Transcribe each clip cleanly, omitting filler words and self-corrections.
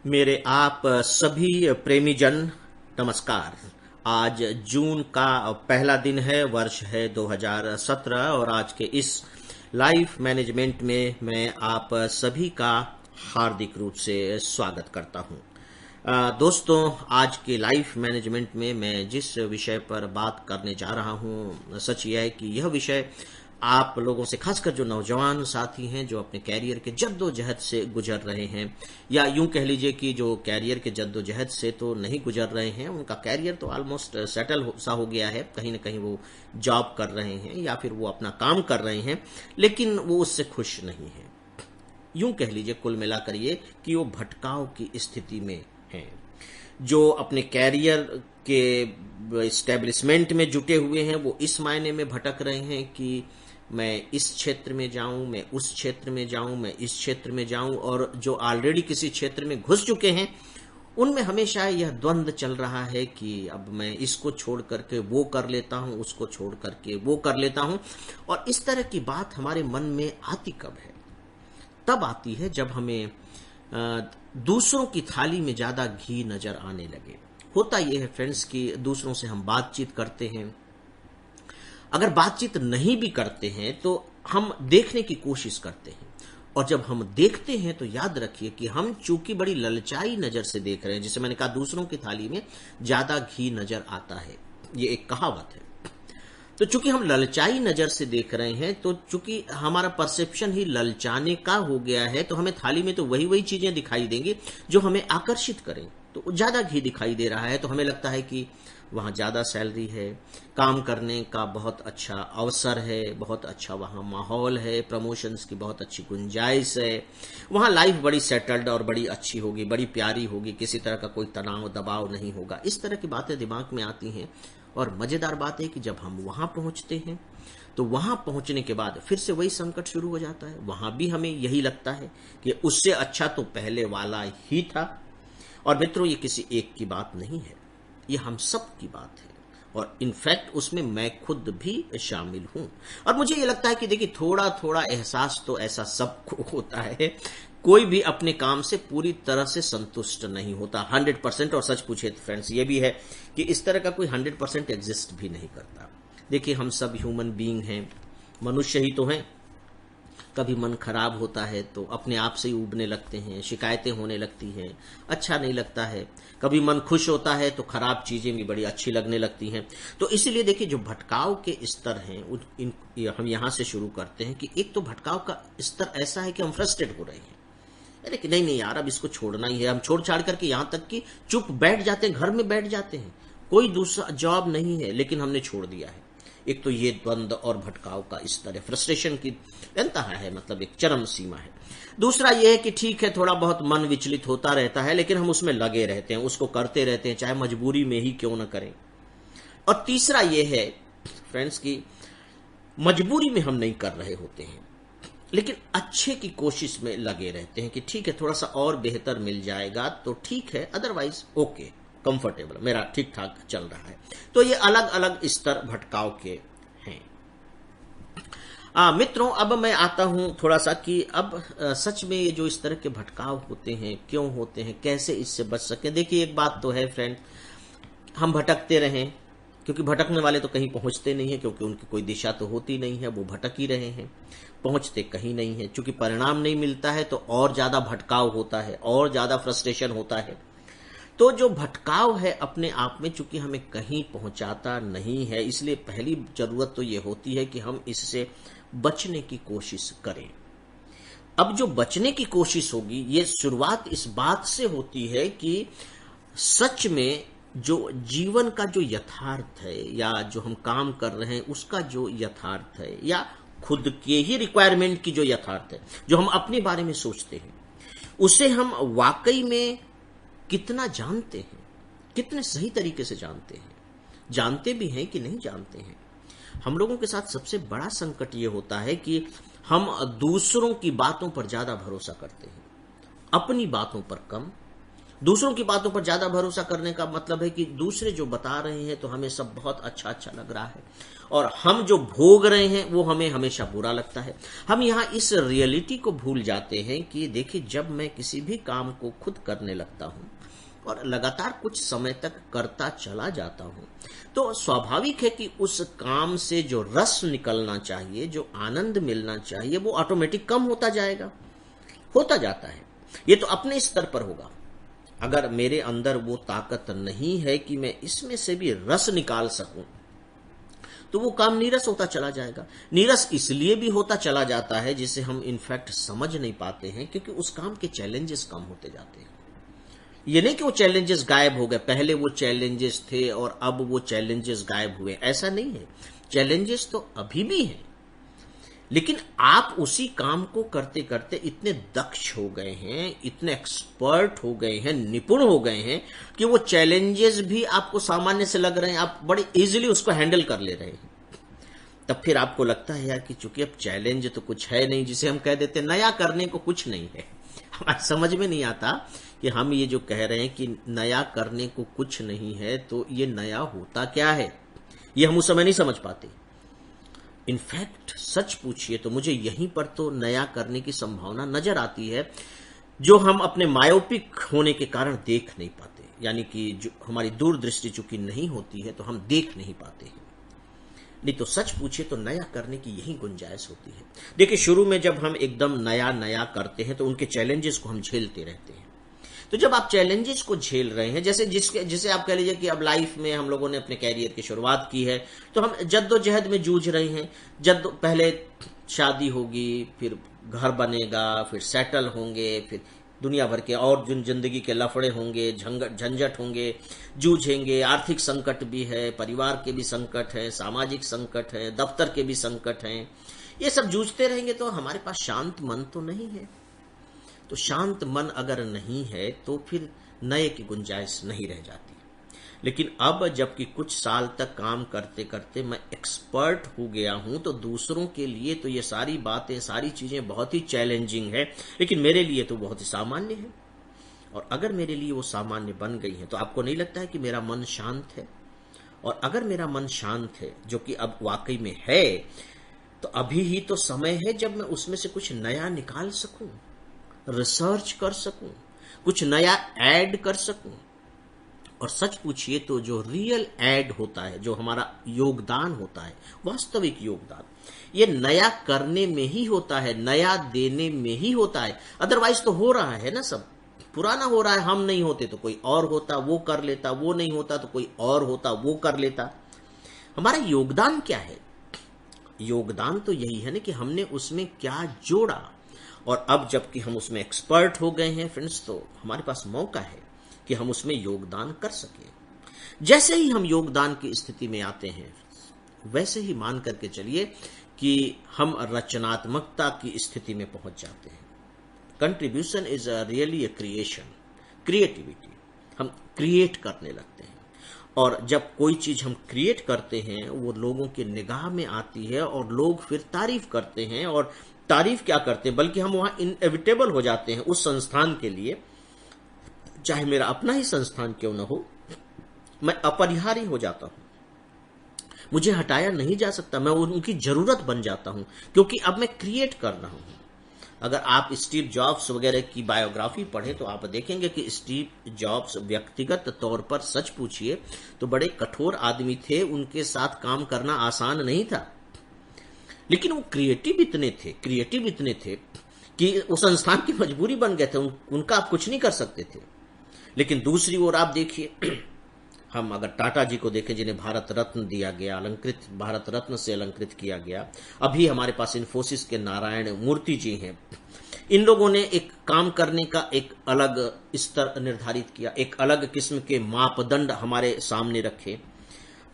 मेरे आप सभी प्रेमी जन नमस्कार। आज जून का पहला दिन है, वर्ष है 2017 और आज के इस लाइफ मैनेजमेंट में मैं आप सभी का हार्दिक रूप से स्वागत करता हूं। दोस्तों, आज के लाइफ मैनेजमेंट में मैं जिस विषय पर बात करने जा रहा हूं, सच यह है कि यह विषय आप लोगों से, खासकर जो नौजवान साथी हैं जो अपने कैरियर के जद्दोजहद से गुजर रहे हैं, या यूं कह लीजिए कि जो कैरियर के जद्दोजहद से तो नहीं गुजर रहे हैं, उनका कैरियर तो ऑलमोस्ट सेटल सा हो गया है, कहीं ना कहीं वो जॉब कर रहे हैं या फिर वो अपना काम कर रहे हैं, लेकिन वो उससे खुश नहीं है। यूं कह लीजिए कुल मिलाकर ये कि वो भटकाव की स्थिति में हैं। जो अपने कैरियर के एस्टेब्लिशमेंट में जुटे हुए हैं वो इस मायने में भटक रहे हैं कि मैं इस क्षेत्र में जाऊं, मैं उस क्षेत्र में जाऊं, मैं इस क्षेत्र में जाऊं, और जो ऑलरेडी किसी क्षेत्र में घुस चुके हैं उनमें हमेशा यह द्वंद्व चल रहा है कि अब मैं इसको छोड़ करके वो कर लेता हूं, उसको छोड़ करके वो कर लेता हूं। और इस तरह की बात हमारे मन में आती कब है? तब आती है जब हमें दूसरों की थाली में ज्यादा घी नजर आने लगे। होता यह है फ्रेंड्स कि दूसरों से हम बातचीत करते हैं, अगर बातचीत नहीं भी करते हैं तो हम देखने की कोशिश करते हैं, और जब हम देखते हैं तो याद रखिए कि हम चूंकि बड़ी ललचाई नजर से देख रहे हैं, जिसे मैंने कहा दूसरों की थाली में ज्यादा घी नजर आता है, ये एक कहावत है। तो चूंकि हम ललचाई नजर से देख रहे हैं, तो चूंकि हमारा परसेप्शन ही ललचाने का हो गया है, तो हमें थाली में तो वही वही चीजें दिखाई देंगी जो हमें आकर्षित करें। तो ज्यादा घी दिखाई दे रहा है तो हमें लगता है कि वहां ज्यादा सैलरी है, काम करने का बहुत अच्छा अवसर है, बहुत अच्छा वहां माहौल है, प्रमोशंस की बहुत अच्छी गुंजाइश है, वहां लाइफ बड़ी सेटल्ड और बड़ी अच्छी होगी, बड़ी प्यारी होगी, किसी तरह का कोई तनाव दबाव नहीं होगा। इस तरह की बातें दिमाग में आती हैं। और मजेदार बात है कि जब हम वहां पहुंचते हैं तो वहां पहुंचने के बाद फिर से वही संकट शुरू हो जाता है। वहां भी हमें यही लगता है कि उससे अच्छा तो पहले वाला ही था। और मित्रों, ये किसी एक की बात नहीं है, ये हम सब की बात है, और इनफैक्ट उसमें मैं खुद भी शामिल हूं। और मुझे ये लगता है कि देखिए, थोड़ा थोड़ा एहसास तो ऐसा सबको होता है। कोई भी अपने काम से पूरी तरह से संतुष्ट नहीं होता 100%। और सच पूछे तो फ्रेंड्स, ये भी है कि इस तरह का कोई 100% एग्जिस्ट भी नहीं करता। देखिए, हम सब ह्यूमन बीइंग हैं, मनुष्य ही तो हैं। कभी मन खराब होता है तो अपने आप से ही ऊबने लगते हैं, शिकायतें होने लगती हैं, अच्छा नहीं लगता है। कभी मन खुश होता है तो खराब चीजें भी बड़ी अच्छी लगने लगती हैं। तो इसीलिए देखिए, जो भटकाव के स्तर हैं हम यहां से शुरू करते हैं कि एक तो भटकाव का स्तर ऐसा है कि हम फ्रस्ट्रेट हो रहे हैं, अरे कि नहीं नहीं यार, अब इसको छोड़ना ही है। हम छोड़ छाड़ करके यहां तक कि चुप बैठ जाते हैं, घर में बैठ जाते हैं, कोई दूसरा जॉब नहीं है लेकिन हमने छोड़ दिया है। एक तो ये द्वंद्व और भटकाव का स्तर है, फ्रस्ट्रेशन की इंतहा है, मतलब एक चरम सीमा है। दूसरा ये है कि ठीक है, थोड़ा बहुत मन विचलित होता रहता है लेकिन हम उसमें लगे रहते हैं, उसको करते रहते हैं, चाहे मजबूरी में ही क्यों न करें। और तीसरा ये है फ्रेंड्स कि मजबूरी में हम नहीं कर रहे होते हैं, लेकिन अच्छे की कोशिश में लगे रहते हैं कि ठीक है, थोड़ा सा और बेहतर मिल जाएगा तो ठीक है, अदरवाइज ओके, कंफर्टेबल, मेरा ठीक ठाक चल रहा है। तो ये अलग अलग स्तर भटकाव के हैं। मित्रों, अब मैं आता हूं थोड़ा सा कि अब सच में ये जो इस तरह के भटकाव होते हैं, क्यों होते हैं, कैसे इससे बच सके। देखिए, एक बात तो है फ्रेंड, हम भटकते रहें, क्योंकि भटकने वाले तो कहीं पहुंचते नहीं है, क्योंकि उनकी कोई दिशा तो होती नहीं है, वो भटक ही रहे हैं, पहुंचते कहीं नहीं है। चूंकि परिणाम नहीं मिलता है तो और ज्यादा भटकाव होता है, और ज्यादा फ्रस्ट्रेशन होता है। तो जो भटकाव है अपने आप में चूंकि हमें कहीं पहुंचाता नहीं है, इसलिए पहली जरूरत तो ये होती है कि हम इससे बचने की कोशिश करें। अब जो बचने की कोशिश होगी, ये शुरुआत इस बात से होती है कि सच में जो जीवन का जो यथार्थ है, या जो हम काम कर रहे हैं उसका जो यथार्थ है, या खुद के ही रिक्वायरमेंट की जो यथार्थ है, जो हम अपने बारे में सोचते हैं, उसे हम वाकई में कितना जानते हैं, कितने सही तरीके से जानते हैं, जानते भी हैं कि नहीं जानते हैं। हम लोगों के साथ सबसे बड़ा संकट ये होता है कि हम दूसरों की बातों पर ज्यादा भरोसा करते हैं, अपनी बातों पर कम, दूसरों की बातों पर ज्यादा भरोसा करने का मतलब है कि दूसरे जो बता रहे हैं तो हमें सब बहुत अच्छा अच्छा लग रहा है, और हम जो भोग रहे हैं वो हमें हमेशा बुरा लगता है। हम यहाँ इस रियलिटी को भूल जाते हैं कि देखिए, जब मैं किसी भी काम को खुद करने लगता हूँ और लगातार कुछ समय तक करता चला जाता हूँ, तो स्वाभाविक है कि उस काम से जो रस निकलना चाहिए, जो आनंद मिलना चाहिए, वो ऑटोमेटिक कम होता जाएगा, होता जाता है। ये तो अपने स्तर पर होगा। अगर मेरे अंदर वो ताकत नहीं है कि मैं इसमें से भी रस निकाल सकूं, तो वो काम नीरस होता चला जाएगा। नीरस इसलिए भी होता चला जाता है जिसे हम इनफैक्ट समझ नहीं पाते हैं, क्योंकि उस काम के चैलेंजेस कम होते जाते हैं। ये नहीं कि वो चैलेंजेस गायब हो गए, पहले वो चैलेंजेस थे और अब वो चैलेंजेस गायब हुए, ऐसा नहीं है। चैलेंजेस तो अभी भी हैं, लेकिन आप उसी काम को करते करते इतने दक्ष हो गए हैं, इतने एक्सपर्ट हो गए हैं, निपुण हो गए हैं कि वो चैलेंजेस भी आपको सामान्य से लग रहे हैं, आप बड़े इजीली उसको हैंडल कर ले रहे हैं। तब फिर आपको लगता है यार कि चूंकि अब चैलेंज तो कुछ है नहीं, जिसे हम कह देते नया करने को कुछ नहीं है। हमारे समझ में नहीं आता कि हम ये जो कह रहे हैं कि नया करने को कुछ नहीं है, तो ये नया होता क्या है, ये हम उस समय नहीं समझ पाते। इनफैक्ट सच पूछिए तो मुझे यहीं पर तो नया करने की संभावना नजर आती है, जो हम अपने मायोपिक होने के कारण देख नहीं पाते। यानी कि जो हमारी दूरदृष्टि चूंकि नहीं होती है तो हम देख नहीं पाते हैं। नहीं तो सच पूछिए तो नया करने की यही गुंजाइश होती है। देखिए, शुरू में जब हम एकदम नया नया करते हैं तो उनके चैलेंजेस को हम झेलते रहते हैं। तो जब आप चैलेंजेस को झेल रहे हैं, जैसे जिसे आप कह लीजिए कि अब लाइफ में हम लोगों ने अपने कैरियर की शुरुआत की है, तो हम जद्दोजहद में जूझ रहे हैं। पहले शादी होगी, फिर घर बनेगा, फिर सेटल होंगे, फिर दुनिया भर के और जिंदगी के लफड़े होंगे, झंझट होंगे, जूझेंगे। आर्थिक संकट भी है, परिवार के भी संकट है, सामाजिक संकट है, दफ्तर के भी संकट हैं। ये सब जूझते रहेंगे तो हमारे पास शांत मन तो नहीं है। तो शांत मन अगर नहीं है तो फिर नए की गुंजाइश नहीं रह जाती। लेकिन अब जबकि कुछ साल तक काम करते करते मैं एक्सपर्ट हो गया हूं, तो दूसरों के लिए तो ये सारी बातें, सारी चीजें बहुत ही चैलेंजिंग है, लेकिन मेरे लिए तो बहुत ही सामान्य है। और अगर मेरे लिए वो सामान्य बन गई है, तो आपको नहीं लगता है कि मेरा मन शांत है? और अगर मेरा मन शांत है, जो कि अब वाकई में है, तो अभी ही तो समय है जब मैं उसमें से कुछ नया निकाल सकूं, रिसर्च कर सकूं, कुछ नया ऐड कर सकूं। और सच पूछिए तो जो रियल ऐड होता है, जो हमारा योगदान होता है, वास्तविक योगदान, ये नया करने में ही होता है, नया देने में ही होता है। अदरवाइज तो हो रहा है ना, सब पुराना हो रहा है। हम नहीं होते तो कोई और होता, वो कर लेता, वो नहीं होता तो कोई और होता, वो कर लेता। हमारा योगदान क्या है? योगदान तो यही है ना कि हमने उसमें क्या जोड़ा। और अब जबकि हम उसमें एक्सपर्ट हो गए हैं फ्रेंड्स, तो हमारे पास मौका है कि हम उसमें योगदान कर सकें। जैसे ही हम योगदान की स्थिति में आते हैं, वैसे ही मान करके चलिए कि हम रचनात्मकता की स्थिति में पहुंच जाते हैं। Contribution is really a creation, creativity. हम क्रिएट करने लगते हैं, और जब कोई चीज हम क्रिएट करते हैं वो लोगों की निगाह में आती है और लोग फिर तारीफ करते हैं। और तारीफ क्या करते हैं, बल्कि हम वहां इनएविटेबल हो जाते हैं उस संस्थान के लिए, चाहे मेरा अपना ही संस्थान क्यों न हो, मैं अपरिहार्य हो जाता हूं, मुझे हटाया नहीं जा सकता, मैं उनकी जरूरत बन जाता हूं, क्योंकि अब मैं क्रिएट कर रहा हूं। अगर आप स्टीव जॉब्स वगैरह की बायोग्राफी पढ़ें तो आप देखेंगे कि स्टीव जॉब्स व्यक्तिगत तौर पर सच पूछिए तो बड़े कठोर आदमी थे, उनके साथ काम करना आसान नहीं था। लेकिन वो क्रिएटिव इतने थे कि उस संस्थान की मजबूरी बन गए थे, उनका आप कुछ नहीं कर सकते थे। लेकिन दूसरी ओर आप देखिए, हम अगर टाटा जी को देखें जिन्हें भारत रत्न दिया गया, भारत रत्न से अलंकृत किया गया। अभी हमारे पास इन्फोसिस के नारायण मूर्ति जी हैं। इन लोगों ने एक काम करने का एक अलग स्तर निर्धारित किया, एक अलग किस्म के मापदंड हमारे सामने रखे।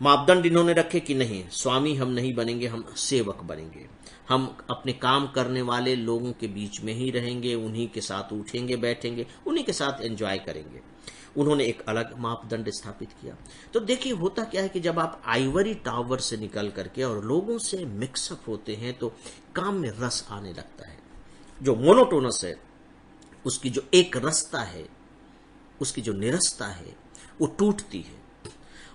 मापदंड इन्होंने रखे कि नहीं, स्वामी हम नहीं बनेंगे, हम सेवक बनेंगे। हम अपने काम करने वाले लोगों के बीच में ही रहेंगे, उन्हीं के साथ उठेंगे बैठेंगे, उन्हीं के साथ एंजॉय करेंगे। उन्होंने एक अलग मापदंड स्थापित किया। तो देखिए होता क्या है कि जब आप आइवरी टावर से निकल करके और लोगों से मिक्सअप होते हैं तो काम में रस आने लगता है। जो मोनोटोनस है, उसकी जो एक रसता है, उसकी जो निरस्ता है वो टूटती है।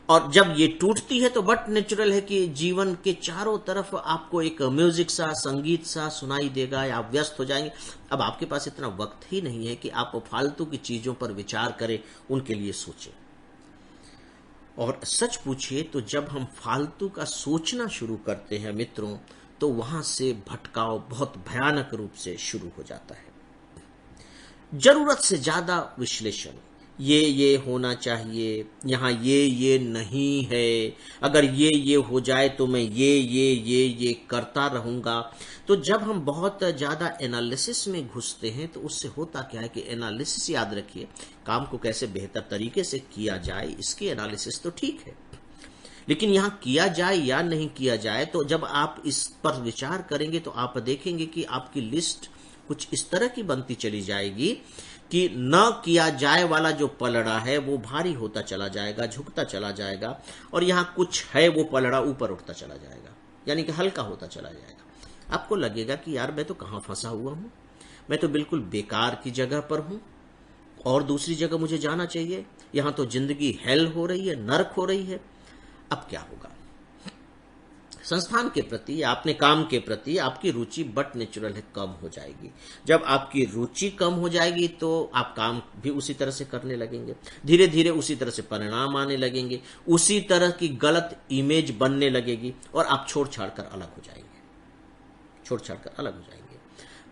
और जब ये टूटती है तो बट नेचुरल है कि जीवन के चारों तरफ आपको एक म्यूजिक सा, संगीत सा सुनाई देगा या आप व्यस्त हो जाएंगे। अब आपके पास इतना वक्त ही नहीं है कि आप फालतू की चीजों पर विचार करें, उनके लिए सोचें। और सच पूछिए तो जब हम फालतू का सोचना शुरू करते हैं मित्रों, तो वहां से भटकाव बहुत भयानक रूप से शुरू हो जाता है। जरूरत से ज्यादा विश्लेषण, ये होना चाहिए, यहाँ ये नहीं है, अगर ये हो जाए तो मैं ये करता रहूंगा। तो जब हम बहुत ज्यादा एनालिसिस में घुसते हैं तो उससे होता क्या है कि एनालिसिस, याद रखिए, काम को कैसे बेहतर तरीके से किया जाए इसकी एनालिसिस तो ठीक है, लेकिन यहाँ किया जाए या नहीं किया जाए, तो जब आप इस पर विचार करेंगे तो आप देखेंगे कि आपकी लिस्ट कुछ इस तरह की बनती चली जाएगी कि न किया जाए वाला जो पलड़ा है वो भारी होता चला जाएगा, झुकता चला जाएगा, और यहाँ कुछ है वो पलड़ा ऊपर उठता चला जाएगा, यानी कि हल्का होता चला जाएगा। आपको लगेगा कि यार मैं तो कहाँ फंसा हुआ हूँ, मैं तो बिल्कुल बेकार की जगह पर हूँ और दूसरी जगह मुझे जाना चाहिए, यहाँ तो जिंदगी हेल हो रही है, नर्क हो रही है। अब क्या होगा? संस्थान के प्रति या अपने काम के प्रति आपकी रुचि बट नेचुरल है कम हो जाएगी। जब आपकी रुचि कम हो जाएगी तो आप काम भी उसी तरह से करने लगेंगे, धीरे धीरे उसी तरह से परिणाम आने लगेंगे, उसी तरह की गलत इमेज बनने लगेगी और आप छोड़ छाड़ कर अलग हो जाएंगे।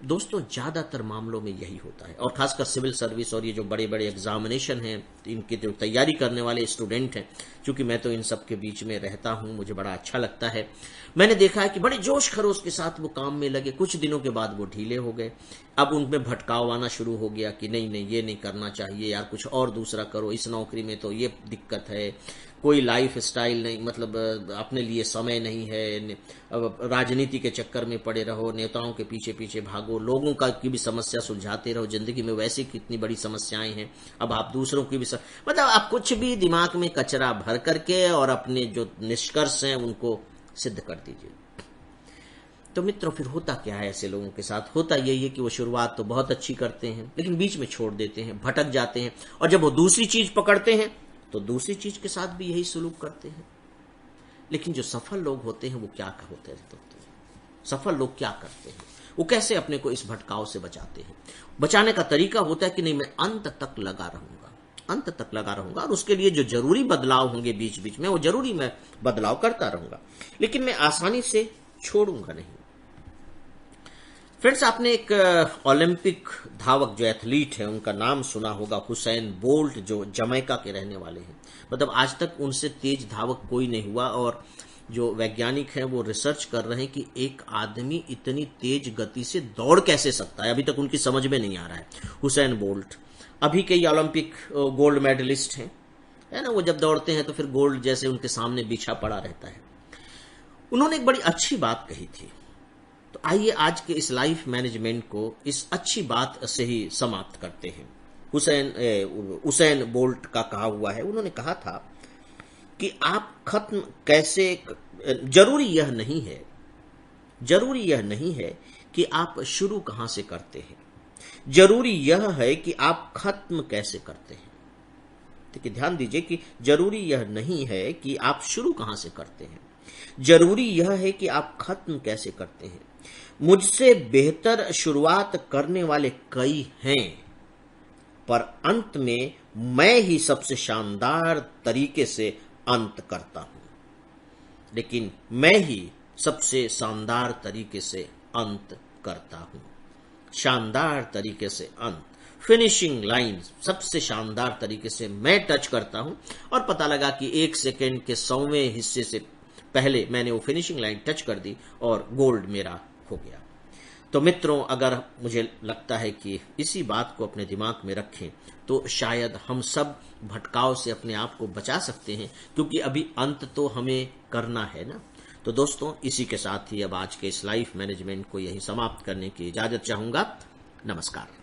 दोस्तों, ज्यादातर मामलों में यही होता है, और खासकर सिविल सर्विस और ये जो बड़े बड़े एग्जामिनेशन हैं, इनकी जो तैयारी करने वाले स्टूडेंट हैं, क्योंकि मैं तो इन सब के बीच में रहता हूं, मुझे बड़ा अच्छा लगता है। मैंने देखा है कि बड़े जोश खरोश के साथ वो काम में लगे, कुछ दिनों के बाद वो ढीले हो गए। अब उनमें भटकाव आना शुरू हो गया कि नहीं ये नहीं करना चाहिए यार, कुछ और दूसरा करो, इस नौकरी में तो ये दिक्कत है, कोई लाइफ स्टाइल नहीं, मतलब अपने लिए समय नहीं है, राजनीति के चक्कर में पड़े रहो, नेताओं के पीछे पीछे भागो, लोगों का की भी समस्या सुलझाते रहो, जिंदगी में वैसे कितनी बड़ी समस्याएं हैं, अब आप दूसरों की भी मतलब आप कुछ भी दिमाग में कचरा भर करके और अपने जो निष्कर्ष हैं उनको सिद्ध कर दीजिए। तो मित्रों, फिर होता क्या है ऐसे लोगों के साथ? होता यही है कि वो शुरुआत तो बहुत अच्छी करते हैं लेकिन बीच में छोड़ देते हैं, भटक जाते हैं, और जब वो दूसरी चीज पकड़ते हैं तो दूसरी चीज के साथ भी यही सलूक करते हैं। लेकिन जो सफल लोग होते हैं वो क्या होते हैं? सफल लोग क्या करते हैं? वो कैसे अपने को इस भटकाव से बचाते हैं? बचाने का तरीका होता है कि नहीं, मैं अंत तक लगा रहूंगा, और उसके लिए जो जरूरी बदलाव होंगे बीच बीच में, वो जरूरी मैं बदलाव करता रहूंगा, लेकिन मैं आसानी से छोड़ूंगा नहीं। फ्रेंड्स, आपने एक ओलंपिक धावक जो एथलीट है उनका नाम सुना होगा, हुसैन बोल्ट, जो जमैका के रहने वाले हैं। मतलब आज तक उनसे तेज धावक कोई नहीं हुआ, और जो वैज्ञानिक हैं वो रिसर्च कर रहे हैं कि एक आदमी इतनी तेज गति से दौड़ कैसे सकता है, अभी तक उनकी समझ में नहीं आ रहा है। हुसैन बोल्ट अभी के ओलंपिक गोल्ड मेडलिस्ट हैं, है ना, वो जब दौड़ते हैं तो फिर गोल्ड जैसे उनके सामने बिछा पड़ा रहता है। उन्होंने एक बड़ी अच्छी बात कही थी, तो आइए आज के इस लाइफ मैनेजमेंट को इस अच्छी बात से ही समाप्त करते हैं। हुसैन बोल्ट का कहा हुआ है, उन्होंने कहा था कि आप खत्म कैसे, जरूरी यह नहीं है कि आप शुरू कहां से करते हैं, जरूरी यह है कि आप खत्म कैसे करते हैं। देखिए, ध्यान दीजिए कि जरूरी यह नहीं है कि आप शुरू कहां से करते हैं, जरूरी यह है कि आप खत्म कैसे करते हैं। मुझसे बेहतर शुरुआत करने वाले कई हैं, पर अंत में मैं ही सबसे शानदार तरीके से अंत करता हूं, लेकिन मैं ही सबसे शानदार तरीके से अंत करता हूं। शानदार तरीके से अंत, फिनिशिंग लाइन सबसे शानदार तरीके से मैं टच करता हूं, और पता लगा कि 1 सेकेंड के 100वें हिस्से से पहले मैंने वो फिनिशिंग लाइन टच कर दी और गोल्ड मेरा हो गया। तो मित्रों, अगर मुझे लगता है कि इसी बात को अपने दिमाग में रखें तो शायद हम सब भटकाव से अपने आप को बचा सकते हैं, क्योंकि अभी अंत तो हमें करना है ना। तो दोस्तों, इसी के साथ ही अब आज के इस लाइफ मैनेजमेंट को यही समाप्त करने की इजाजत चाहूंगा। नमस्कार।